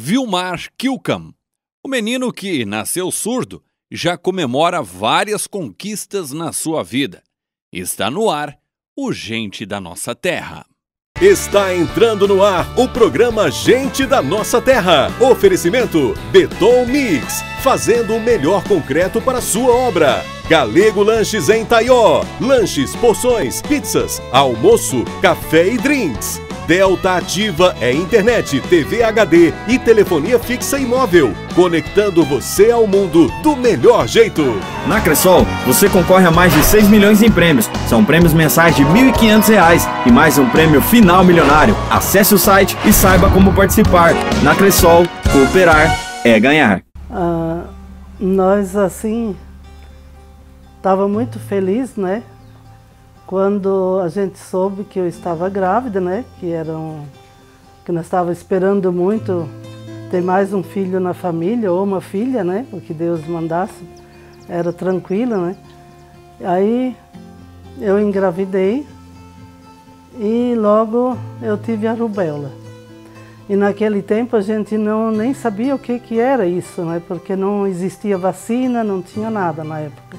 Vilmar Kilcam. O menino que nasceu surdo já comemora várias conquistas na sua vida. Está no ar o Gente da Nossa Terra. Está entrando no ar o programa Gente da Nossa Terra. Oferecimento Beton Mix, fazendo o melhor concreto para a sua obra. Galego Lanches em Taió. Lanches, porções, pizzas, almoço, café e drinks. Delta Ativa é internet, TV HD e telefonia fixa e móvel, conectando você ao mundo do melhor jeito. Na Cressol, você concorre a mais de 6 milhões em prêmios. São prêmios mensais de R$ 1.500 e mais um prêmio final milionário. Acesse o site e saiba como participar. Na Cressol, cooperar é ganhar. Nós, assim, estava muito feliz, né? Quando a gente soube que eu estava grávida, né? Que nós estávamos esperando muito ter mais um filho na família, ou uma filha, né? O que Deus mandasse, era tranquilo, né? Aí eu engravidei e logo eu tive a rubéola. E naquele tempo a gente nem sabia o que era isso, né? Porque não existia vacina, não tinha nada na época.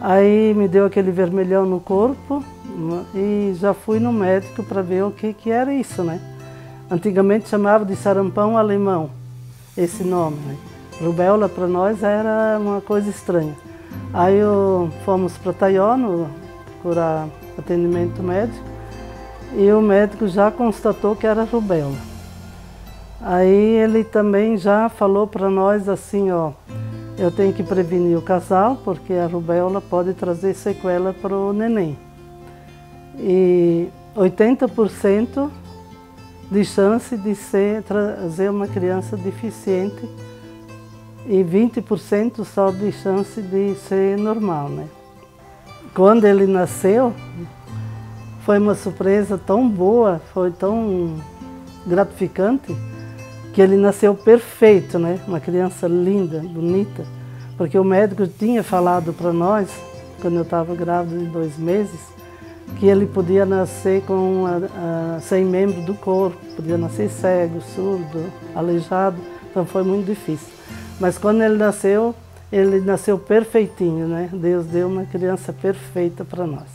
Aí me deu aquele vermelhão no corpo e já fui no médico para ver o que era isso, né? Antigamente chamava de sarampão alemão, esse nome, né? Rubéola para nós era uma coisa estranha. Aí fomos para Taió procurar atendimento médico e o médico já constatou que era rubéola. Aí ele também já falou para nós assim, ó, eu tenho que prevenir o casal, porque a rubéola pode trazer sequela para o neném. E 80% de chance de trazer uma criança deficiente e 20% só de chance de ser normal, né? Quando ele nasceu, foi uma surpresa tão boa, foi tão gratificante, que ele nasceu perfeito, né? Uma criança linda, bonita, porque o médico tinha falado para nós, quando eu estava grávida de 2 meses, que ele podia nascer sem membro do corpo, podia nascer cego, surdo, aleijado, então foi muito difícil. Mas quando ele nasceu perfeitinho, né? Deus deu uma criança perfeita para nós.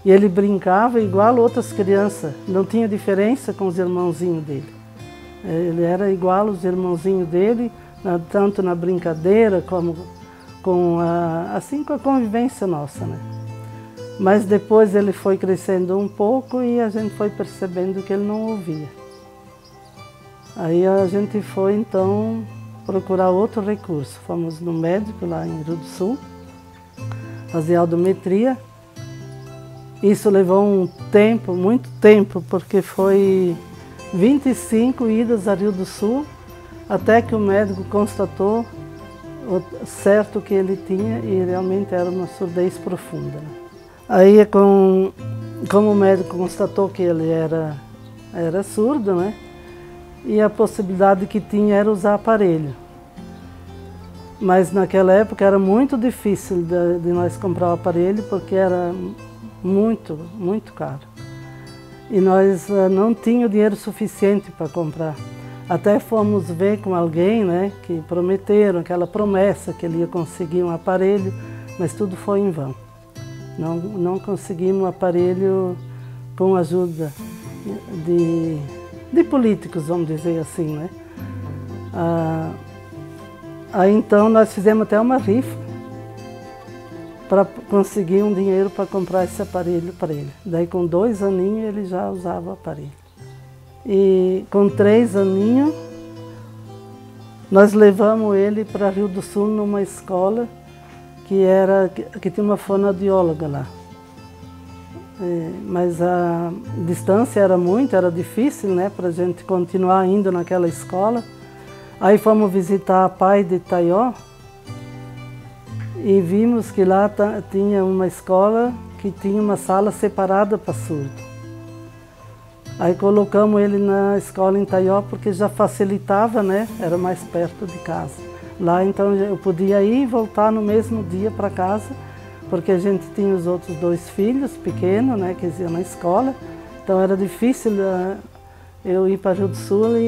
E ele brincava igual outras crianças, não tinha diferença com os irmãozinhos dele. Ele era igual aos irmãozinhos dele, tanto na brincadeira como com a convivência nossa, né? Mas depois ele foi crescendo um pouco e a gente foi percebendo que ele não ouvia. Aí a gente foi então procurar outro recurso. Fomos no médico lá em Rio do Sul, fazer audiometria. Isso levou um tempo, muito tempo, porque foi 25 idas a Rio do Sul, até que o médico constatou o certo que ele tinha e realmente era uma surdez profunda. Aí, como o médico constatou que ele era surdo, né? E a possibilidade que tinha era usar aparelho. Mas naquela época era muito difícil de nós comprar o aparelho, porque era muito, muito caro. E nós não tínhamos dinheiro suficiente para comprar. Até fomos ver com alguém, né, que prometeram aquela promessa que ele ia conseguir um aparelho, mas tudo foi em vão. Não conseguimos um aparelho com a ajuda de políticos, vamos dizer assim, né? Aí então nós fizemos até uma rifa para conseguir um dinheiro para comprar esse aparelho para ele. Daí com 2 aninhos ele já usava o aparelho. E com 3 aninhos nós levamos ele para Rio do Sul numa escola que tinha uma fonoaudióloga lá. Mas a distância era difícil, né, para a gente continuar indo naquela escola. Aí fomos visitar a Pai de Taió, e vimos que lá tinha uma escola que tinha uma sala separada para surdo. Aí colocamos ele na escola em Taió porque já facilitava, né? Era mais perto de casa. Lá então eu podia ir e voltar no mesmo dia para casa, porque a gente tinha os outros 2 filhos pequenos, né? Que iam na escola. Então era difícil eu ir para Rio do Sul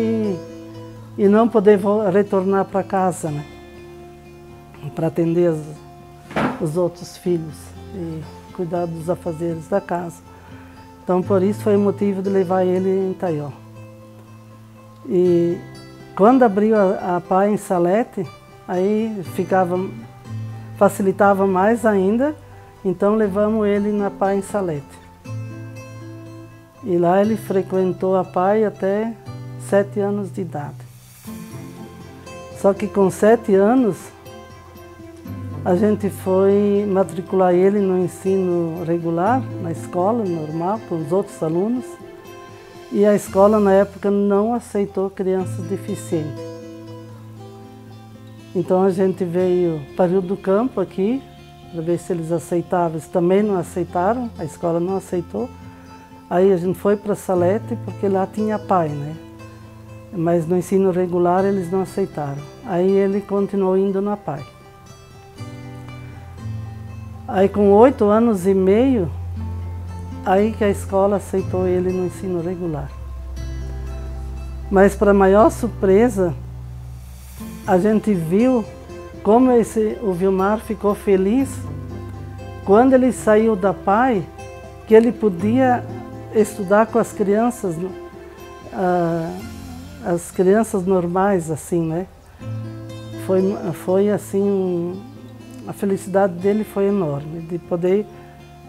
e não poder retornar para casa, né? Para atender os outros filhos e cuidar dos afazeres da casa. Então, por isso foi o motivo de levar ele em Taió. E quando abriu a PAI em Salete, aí facilitava mais ainda, então levamos ele na PAI em Salete. E lá ele frequentou a PAI até 7 anos de idade. Só que com 7 anos, a gente foi matricular ele no ensino regular, na escola normal, com os outros alunos. E a escola, na época, não aceitou crianças deficientes. Então a gente veio para Rio do Campo aqui, para ver se eles aceitavam. Eles também não aceitaram, a escola não aceitou. Aí a gente foi para Salete, porque lá tinha PAI, né? Mas no ensino regular eles não aceitaram. Aí ele continuou indo na PAI. Aí com 8 anos e meio, aí que a escola aceitou ele no ensino regular. Mas para maior surpresa, a gente viu como o Vilmar ficou feliz quando ele saiu da PAI, que ele podia estudar com as crianças normais, assim, né? Foi assim, a felicidade dele foi enorme, de poder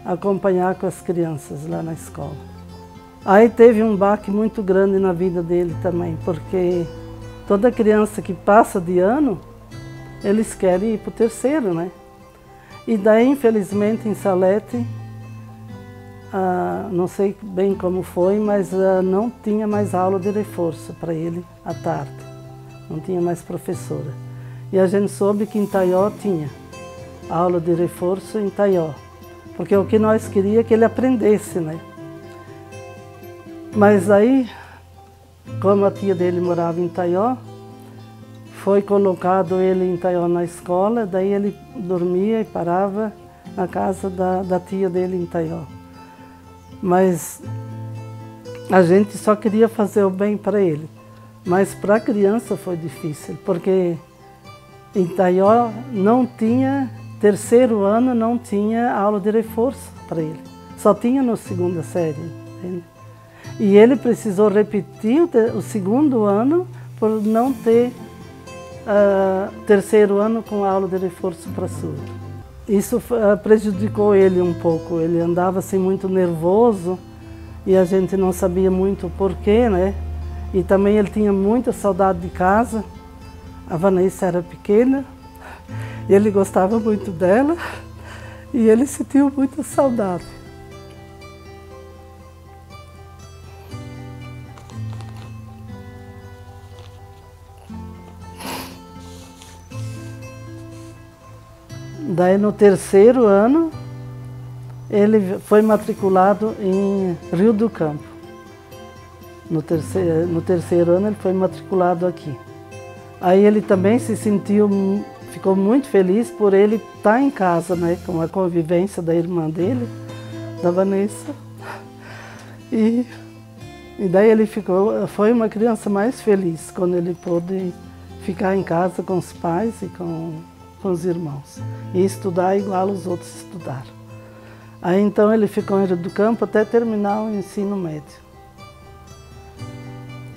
acompanhar com as crianças lá na escola. Aí teve um baque muito grande na vida dele também, porque toda criança que passa de ano, eles querem ir para o terceiro, né? E daí, infelizmente, em Salete, não sei bem como foi, mas não tinha mais aula de reforço para ele à tarde. Não tinha mais professora. E a gente soube que em Taió tinha aula de reforço em Taió, porque o que nós queríamos é que ele aprendesse, né? Mas aí, como a tia dele morava em Taió, foi colocado ele em Taió na escola, daí ele dormia e parava na casa da tia dele em Taió. Mas a gente só queria fazer o bem para ele. Mas para a criança foi difícil, porque em Taió não tinha, terceiro ano não tinha aula de reforço para ele. Só tinha no segunda série, entende? E ele precisou repetir o segundo ano por não ter terceiro ano com aula de reforço para surdo. Isso prejudicou ele um pouco, ele andava assim muito nervoso e a gente não sabia muito o porquê, né? E também ele tinha muita saudade de casa, a Vanessa era pequena, e ele gostava muito dela e ele sentiu muita saudade. Daí no terceiro ano, ele foi matriculado em Rio do Campo. No terceiro ano ele foi matriculado aqui. Aí ele também ficou muito feliz por ele estar em casa, né, com a convivência da irmã dele, da Vanessa. E daí ele foi uma criança mais feliz quando ele pôde ficar em casa com os pais e com os irmãos. E estudar igual os outros estudaram. Aí então ele ficou em Rio do Campo até terminar o ensino médio.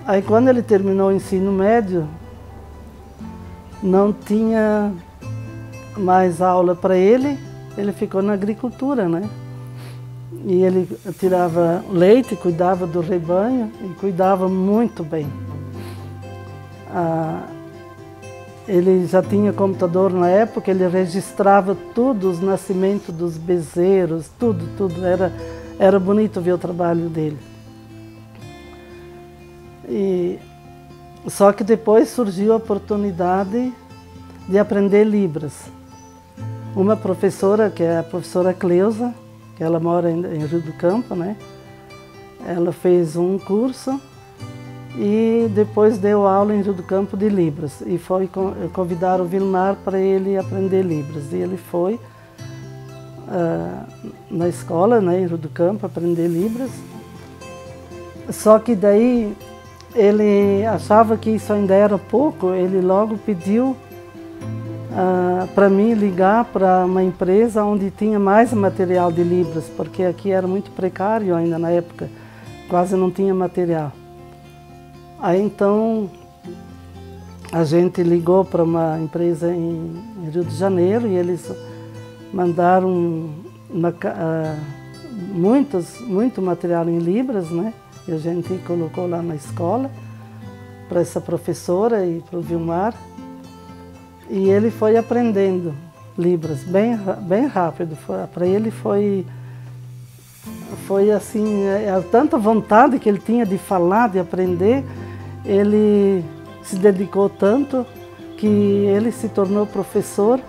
Aí quando ele terminou o ensino médio, não tinha mais aula para ele ficou na agricultura, né? E ele tirava leite, cuidava do rebanho e cuidava muito bem. Ele já tinha computador na época, ele registrava tudo, os nascimentos dos bezerros, tudo. Era bonito ver o trabalho dele. Só que depois surgiu a oportunidade de aprender Libras. Uma professora, que é a professora Cleusa, que ela mora em Rio do Campo, né? Ela fez um curso e depois deu aula em Rio do Campo de Libras. E foi convidar o Vilmar para ele aprender Libras. E ele foi na escola, né, em Rio do Campo, aprender Libras. Só que daí ele achava que isso ainda era pouco, ele logo pediu para mim ligar para uma empresa onde tinha mais material de Libras, porque aqui era muito precário ainda na época, quase não tinha material. Aí então a gente ligou para uma empresa em Rio de Janeiro e eles mandaram muito material em Libras, né? E a gente colocou lá na escola para essa professora e para o Vilmar. E ele foi aprendendo Libras bem rápido. Para ele foi assim, tanta vontade que ele tinha de falar, de aprender, ele se dedicou tanto que ele se tornou professor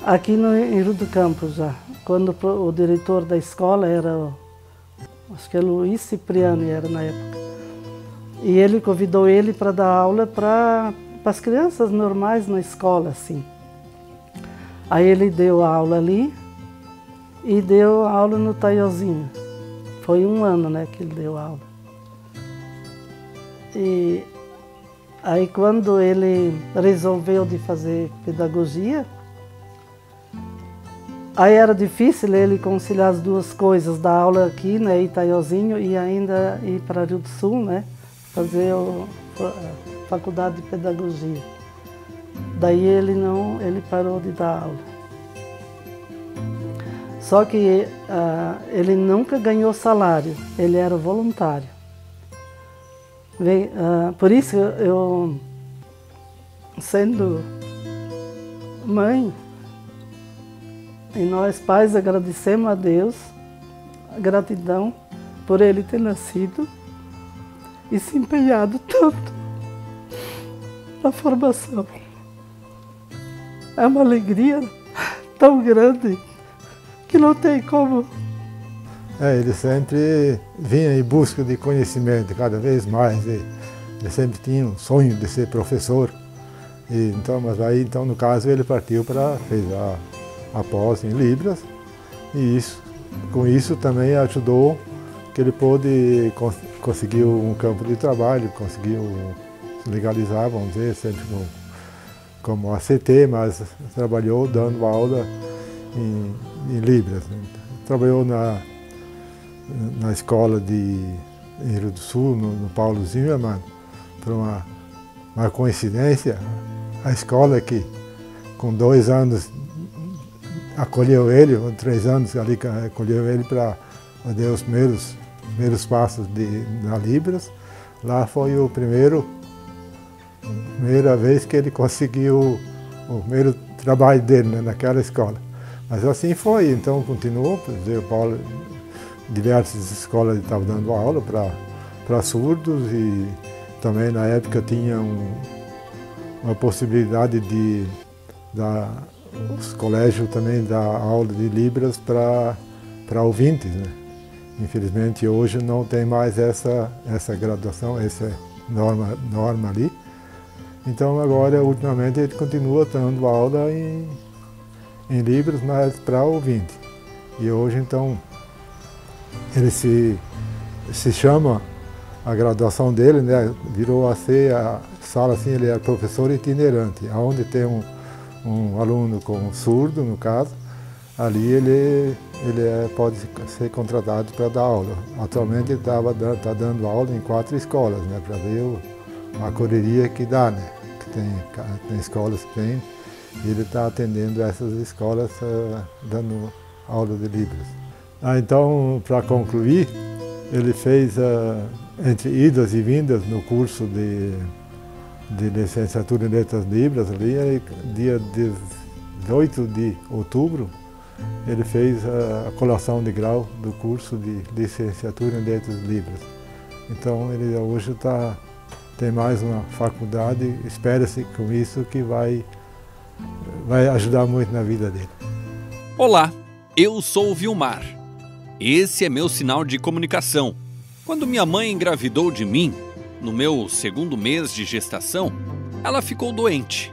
aqui em Rio do Campo já. Quando o diretor da escola era, acho que é Luiz Cipriani era na época. E ele convidou ele para dar aula para as crianças normais na escola, assim. Aí ele deu aula ali e deu aula no Taiozinho. Foi 1 ano, né, que ele deu aula. E aí quando ele resolveu de fazer pedagogia, aí era difícil ele conciliar as duas coisas, dar aula aqui, né, em Taiozinho, e ainda ir para Rio do Sul, né, fazer a faculdade de pedagogia. Daí ele parou de dar aula. Só que ele nunca ganhou salário, ele era voluntário. Por isso eu, sendo mãe, e nós pais agradecemos a Deus, a gratidão por ele ter nascido e se empenhado tanto na formação. É uma alegria tão grande que não tem como. Ele sempre vinha em busca de conhecimento, cada vez mais. Ele sempre tinha um sonho de ser professor. Mas aí, no caso, ele partiu fez a pós em Libras, e com isso também ajudou que ele pôde conseguir um campo de trabalho, conseguiu se legalizar, vamos dizer, sempre como ACT, mas trabalhou dando aula em Libras. Trabalhou na escola em Rio do Sul, no Paulo Zimmermann, por uma coincidência, a escola que com 2 anos acolheu ele, ou 3 anos ali acolheu ele para dar os primeiros passos na Libras. Lá foi a primeira vez que ele conseguiu o primeiro trabalho dele, né, naquela escola. Mas assim foi, então continuou, o Paulo, diversas escolas ele estava dando aula para surdos, e também na época tinha uma possibilidade de os colégios também dar aula de Libras para ouvintes, né? Infelizmente hoje não tem mais essa graduação, essa norma ali. Então agora, ultimamente, ele continua dando aula em Libras, mas para ouvinte. E hoje, então, ele se chama, a graduação dele, né, virou a ser a sala, assim, ele é professor itinerante, onde tem um aluno com surdo, no caso, ali ele pode ser contratado para dar aula. Atualmente ele está dando aula em 4 escolas, né, para ver a correria que dá, né, que tem escolas que tem, e ele está atendendo essas escolas, dando aula de Libras. Então, para concluir, ele fez, entre idas e vindas no curso de licenciatura em Letras Libras, ali, dia 18 de outubro, ele fez a colação de grau do curso de licenciatura em Letras Libras. Então ele hoje tem mais uma faculdade, espera-se com isso que vai ajudar muito na vida dele. Olá, eu sou o Vilmar. Esse é meu sinal de comunicação. Quando minha mãe engravidou de mim, no meu 2º mês de gestação, ela ficou doente.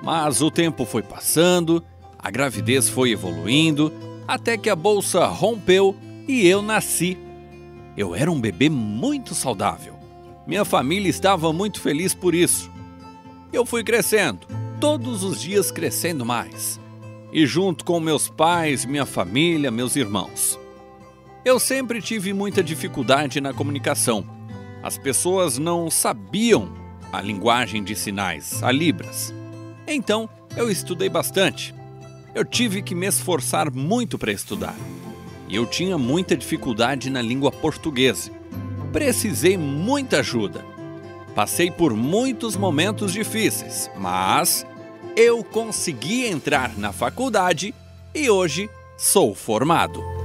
Mas o tempo foi passando, a gravidez foi evoluindo, até que a bolsa rompeu e eu nasci. Eu era um bebê muito saudável. Minha família estava muito feliz por isso. Eu fui crescendo, todos os dias crescendo mais. E junto com meus pais, minha família, meus irmãos. Eu sempre tive muita dificuldade na comunicação. As pessoas não sabiam a linguagem de sinais, a Libras. Então, eu estudei bastante. Eu tive que me esforçar muito para estudar. E eu tinha muita dificuldade na língua portuguesa. Precisei muita ajuda. Passei por muitos momentos difíceis, mas eu consegui entrar na faculdade e hoje sou formado.